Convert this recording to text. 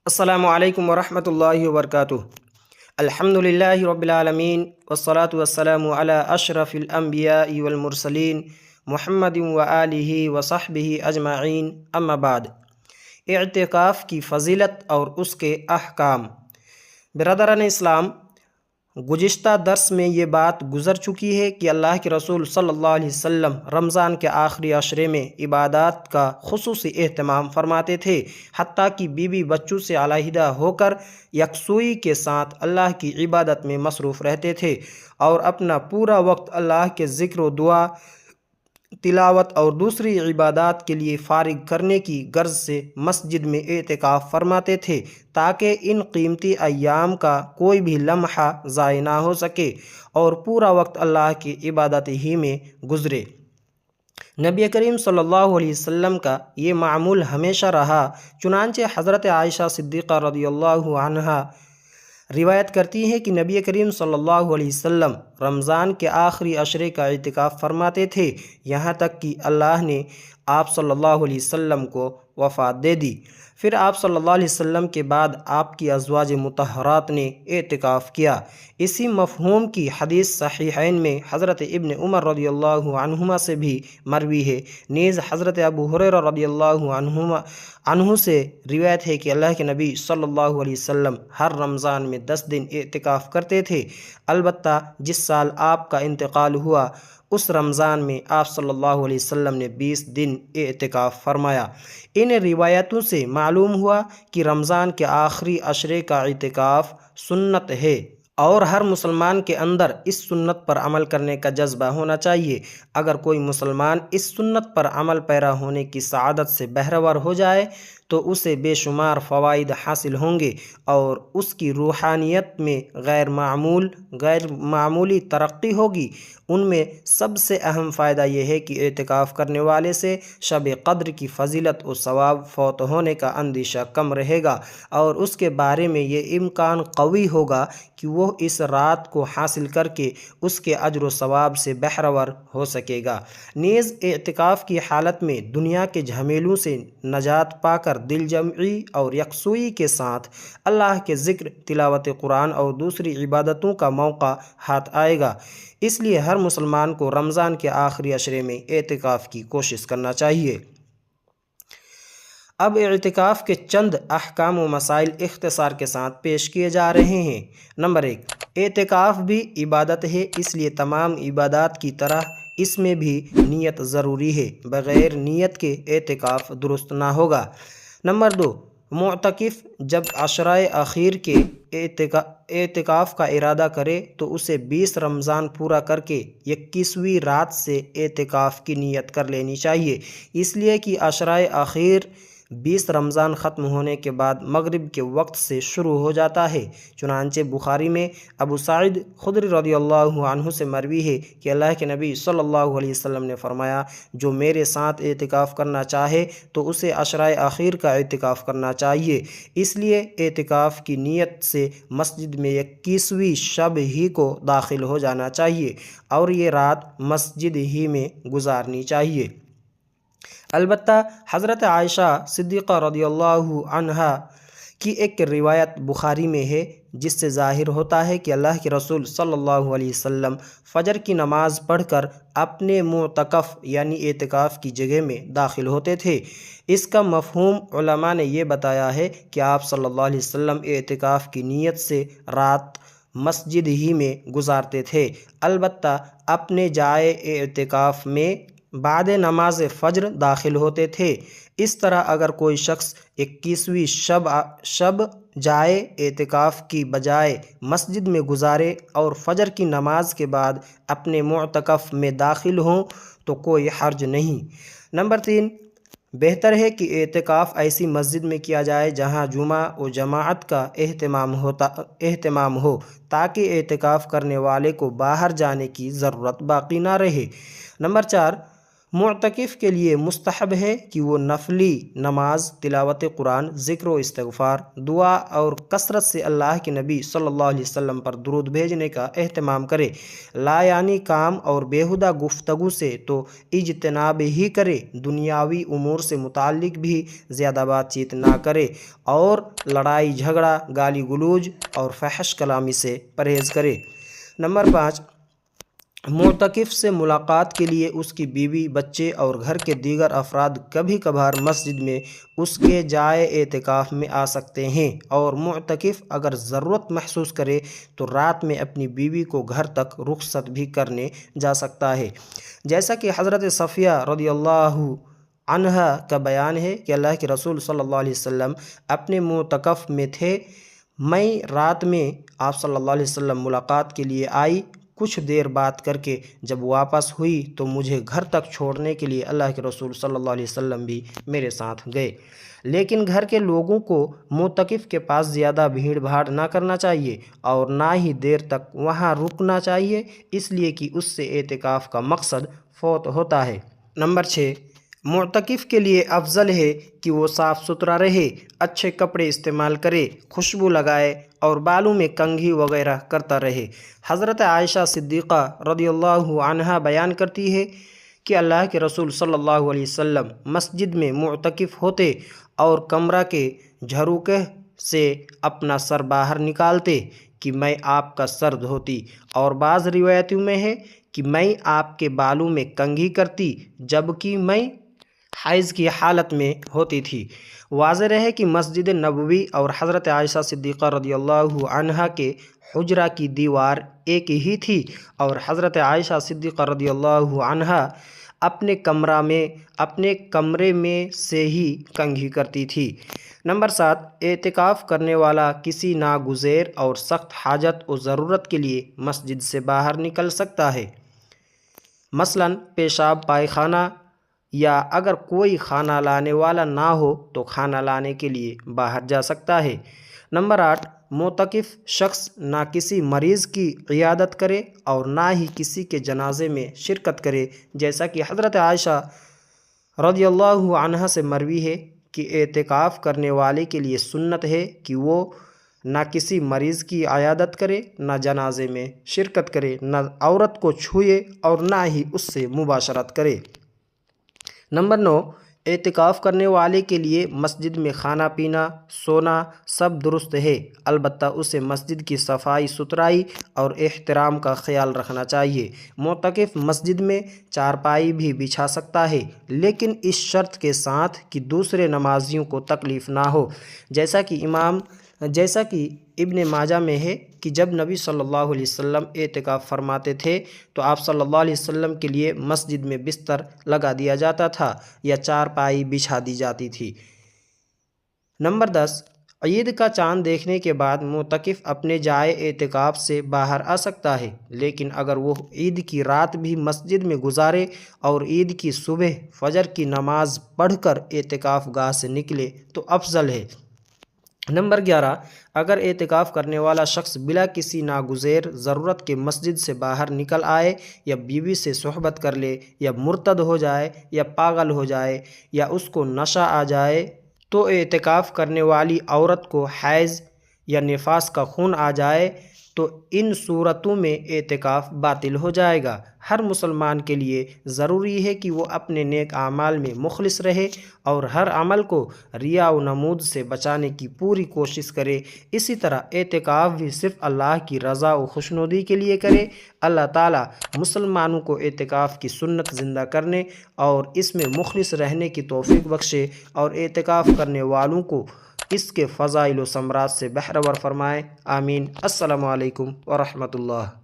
السلام علیکم ورحمۃ اللہ وبرکاتہ۔ الحمدللہ رب العالمین والصلاة والسلام علی اشرف الانبیاء والمرسلین محمد وآلہ وصحبہ اجمعین، اما بعد۔ اعتکاف کی فضیلت اور اس کے احکام۔ برادران اسلام، گزشتہ درس میں یہ بات گزر چکی ہے کہ اللہ کے رسول صلی اللہ علیہ وسلم رمضان کے آخری عشرے میں عبادات کا خصوصی اہتمام فرماتے تھے، حتیٰ کہ بیوی بچوں سے علیحدہ ہو کر یکسوئی کے ساتھ اللہ کی عبادت میں مصروف رہتے تھے اور اپنا پورا وقت اللہ کے ذکر و دعا، تلاوت اور دوسری عبادات کے لیے فارغ کرنے کی غرض سے مسجد میں اعتکاف فرماتے تھے، تاکہ ان قیمتی ایام کا کوئی بھی لمحہ ضائع نہ ہو سکے اور پورا وقت اللہ کی عبادت ہی میں گزرے۔ نبی کریم صلی اللہ علیہ وسلم کا یہ معمول ہمیشہ رہا، چنانچہ حضرت عائشہ صدیقہ رضی اللہ عنہا روایت کرتی ہیں کہ نبی کریم صلی اللہ علیہ وسلم رمضان کے آخری عشرے کا اعتکاف فرماتے تھے، یہاں تک کہ اللہ نے آپ صلی اللہ علیہ وسلم کو وفات دے دی۔ پھر آپ صلی اللہ علیہ وسلم کے بعد آپ کی ازواج مطہرات نے اعتکاف کیا۔ اسی مفہوم کی حدیث صحیحین میں حضرت ابن عمر رضی اللہ عنہما سے بھی مروی ہے، نیز حضرت ابو ہریرہ رضی اللہ عنہ سے روایت ہے کہ اللہ کے نبی صلی اللہ علیہ وسلم ہر رمضان میں 10 دن اعتکاف کرتے تھے۔ البتہ جس سال آپ کا انتقال ہوا، اس رمضان میں آپ صلی اللہ علیہ وسلم نے 20 دن اعتکاف فرمایا۔ ان روایتوں سے معلوم ہوا کہ رمضان کے آخری عشرے کا اعتکاف سنت ہے اور ہر مسلمان کے اندر اس سنت پر عمل کرنے کا جذبہ ہونا چاہیے۔ اگر کوئی مسلمان اس سنت پر عمل پیرا ہونے کی سعادت سے بہرور ہو جائے تو اسے بے شمار فوائد حاصل ہوں گے اور اس کی روحانیت میں غیر معمولی ترقی ہوگی۔ ان میں سب سے اہم فائدہ یہ ہے کہ اعتکاف کرنے والے سے شب قدر کی فضیلت و ثواب فوت ہونے کا اندیشہ کم رہے گا اور اس کے بارے میں یہ امکان قوی ہوگا کہ وہ اس رات کو حاصل کر کے اس کے اجر و ثواب سے بہرور ہو سکے گا۔ نیز اعتکاف کی حالت میں دنیا کے جھمیلوں سے نجات پا کر دل جمعی اور یکسوئی کے ساتھ اللہ کے ذکر، تلاوت قرآن اور دوسری عبادتوں کا موقع ہاتھ آئے گا۔ اس لیے ہر مسلمان کو رمضان کے آخری عشرے میں اعتکاف کی کوشش کرنا چاہیے۔ اب اعتکاف کے چند احکام و مسائل اختصار کے ساتھ پیش کیے جا رہے ہیں۔ نمبر 1، اعتکاف بھی عبادت ہے، اس لیے تمام عبادات کی طرح اس میں بھی نیت ضروری ہے، بغیر نیت کے اعتکاف درست نہ ہوگا۔ نمبر 2، معتکف جب عشرۂ اخیر کے اعتکاف کا ارادہ کرے تو اسے 20 رمضان پورا کر کے 21ویں رات سے اعتکاف کی نیت کر لینی چاہیے، اس لیے کہ عشرۂ اخیر 20 رمضان ختم ہونے کے بعد مغرب کے وقت سے شروع ہو جاتا ہے۔ چنانچہ بخاری میں ابو سعید خدری رضی اللہ عنہ سے مروی ہے کہ اللہ کے نبی صلی اللہ علیہ وسلم نے فرمایا، جو میرے ساتھ اعتکاف کرنا چاہے تو اسے عشرۂ اخیر کا اعتکاف کرنا چاہیے۔ اس لیے اعتکاف کی نیت سے مسجد میں 21ویں شب ہی کو داخل ہو جانا چاہیے اور یہ رات مسجد ہی میں گزارنی چاہیے۔ البتہ حضرت عائشہ صدیقہ رضی اللہ عنہا کی ایک روایت بخاری میں ہے جس سے ظاہر ہوتا ہے کہ اللہ کے رسول صلی اللہ علیہ وسلم فجر کی نماز پڑھ کر اپنے معتکف یعنی اعتکاف کی جگہ میں داخل ہوتے تھے۔ اس کا مفہوم علماء نے یہ بتایا ہے کہ آپ صلی اللہ علیہ وسلم اعتکاف کی نیت سے رات مسجد ہی میں گزارتے تھے، البتہ اپنے جائے اعتکاف میں بعد نماز فجر داخل ہوتے تھے۔ اس طرح اگر کوئی شخص 21ویں شب جائے اعتکاف کی بجائے مسجد میں گزارے اور فجر کی نماز کے بعد اپنے معتکف میں داخل ہوں تو کوئی حرج نہیں۔ نمبر 3، بہتر ہے کہ اعتکاف ایسی مسجد میں کیا جائے جہاں جمعہ و جماعت کا اہتمام ہو، تاکہ اعتکاف کرنے والے کو باہر جانے کی ضرورت باقی نہ رہے۔ نمبر 4، معتکف کے لیے مستحب ہے کہ وہ نفلی نماز، تلاوت قرآن، ذکر و استغفار، دعا اور کثرت سے اللہ کے نبی صلی اللہ علیہ وسلم پر درود بھیجنے کا اہتمام کرے۔ لا یعنی کام اور بیہودہ گفتگو سے تو اجتناب ہی کرے، دنیاوی امور سے متعلق بھی زیادہ بات چیت نہ کرے، اور لڑائی جھگڑا، گالی گلوج اور فحش کلامی سے پرہیز کرے۔ نمبر 5، معتکف سے ملاقات کے لیے اس کی بیوی، بچے اور گھر کے دیگر افراد کبھی کبھار مسجد میں اس کے جائے اعتکاف میں آ سکتے ہیں، اور معتکف اگر ضرورت محسوس کرے تو رات میں اپنی بیوی کو گھر تک رخصت بھی کرنے جا سکتا ہے، جیسا کہ حضرت صفیہ رضی اللہ عنہا کا بیان ہے کہ اللہ کے رسول صلی اللہ علیہ وسلم اپنے معتکف میں تھے، میں رات میں آپ صلی اللہ علیہ وسلم ملاقات کے لیے آئی، کچھ دیر بات کر کے جب واپس ہوئی تو مجھے گھر تک چھوڑنے کے لیے اللہ کے رسول صلی اللہ علیہ وسلم بھی میرے ساتھ گئے۔ لیکن گھر کے لوگوں کو معتکف کے پاس زیادہ بھیڑ بھاڑ نہ کرنا چاہیے اور نہ ہی دیر تک وہاں رکنا چاہیے، اس لیے کہ اس سے اعتکاف کا مقصد فوت ہوتا ہے۔ نمبر 6، معتکف کے لیے افضل ہے کہ وہ صاف ستھرا رہے، اچھے کپڑے استعمال کرے، خوشبو لگائے اور بالوں میں کنگھی وغیرہ کرتا رہے۔ حضرت عائشہ صدیقہ رضی اللہ عنہا بیان کرتی ہے کہ اللہ کے رسول صلی اللہ علیہ وسلم مسجد میں معتکف ہوتے اور کمرہ کے جھروکے سے اپنا سر باہر نکالتے کہ میں آپ کا سر دھوتی، اور بعض روایتوں میں ہے کہ میں آپ کے بالوں میں کنگھی کرتی جبکہ میں حیض کی حالت میں ہوتی تھی۔ واضح رہے کہ مسجد نبوی اور حضرت عائشہ صدیقہ رضی اللہ عنہا کے حجرہ کی دیوار ایک ہی تھی، اور حضرت عائشہ صدیقہ رضی اللہ عنہا اپنے کمرے میں سے ہی کنگھی کرتی تھی۔ نمبر 7، اعتکاف کرنے والا کسی ناگزیر اور سخت حاجت و ضرورت کے لیے مسجد سے باہر نکل سکتا ہے، مثلاً پیشاب پائخانہ، یا اگر کوئی کھانا لانے والا نہ ہو تو کھانا لانے کے لیے باہر جا سکتا ہے۔ نمبر 8، معتکف شخص نہ کسی مریض کی عیادت کرے اور نہ ہی کسی کے جنازے میں شرکت کرے، جیسا کہ حضرت عائشہ رضی اللہ عنہا سے مروی ہے کہ اعتکاف کرنے والے کے لیے سنت ہے کہ وہ نہ کسی مریض کی عیادت کرے، نہ جنازے میں شرکت کرے، نہ عورت کو چھوئے اور نہ ہی اس سے مباشرت کرے۔ نمبر 9، اعتکاف کرنے والے کے لیے مسجد میں کھانا پینا، سونا سب درست ہے، البتہ اسے مسجد کی صفائی ستھرائی اور احترام کا خیال رکھنا چاہیے۔ معتکف مسجد میں چارپائی بھی بچھا سکتا ہے، لیکن اس شرط کے ساتھ کہ دوسرے نمازیوں کو تکلیف نہ ہو، جیسا کہ ابن ماجہ میں ہے کہ جب نبی صلی اللہ علیہ وسلم اعتکاف فرماتے تھے تو آپ صلی اللہ علیہ وسلم کے لیے مسجد میں بستر لگا دیا جاتا تھا یا چارپائی بچھا دی جاتی تھی۔ نمبر 10، عید کا چاند دیکھنے کے بعد معتکف اپنے جائے اعتکاف سے باہر آ سکتا ہے، لیکن اگر وہ عید کی رات بھی مسجد میں گزارے اور عید کی صبح فجر کی نماز پڑھ کر اعتکاف گاہ سے نکلے تو افضل ہے۔ نمبر 11، اگر اعتکاف کرنے والا شخص بلا کسی ناگزیر ضرورت کے مسجد سے باہر نکل آئے، یا بیوی سے صحبت کر لے، یا مرتد ہو جائے، یا پاگل ہو جائے، یا اس کو نشہ آ جائے، تو اعتکاف کرنے والی عورت کو حیض یا نفاس کا خون آ جائے تو ان صورتوں میں اعتکاف باطل ہو جائے گا۔ ہر مسلمان کے لیے ضروری ہے کہ وہ اپنے نیک اعمال میں مخلص رہے اور ہر عمل کو ریا و نمود سے بچانے کی پوری کوشش کرے۔ اسی طرح اعتکاف بھی صرف اللہ کی رضا و خوشنودی کے لیے کرے۔ اللہ تعالیٰ مسلمانوں کو اعتکاف کی سنت زندہ کرنے اور اس میں مخلص رہنے کی توفیق بخشے، اور اعتکاف کرنے والوں کو اس کے فضائل و ثمرات سے بہرور فرمائے۔ آمین۔ السلام علیکم ورحمۃ اللہ۔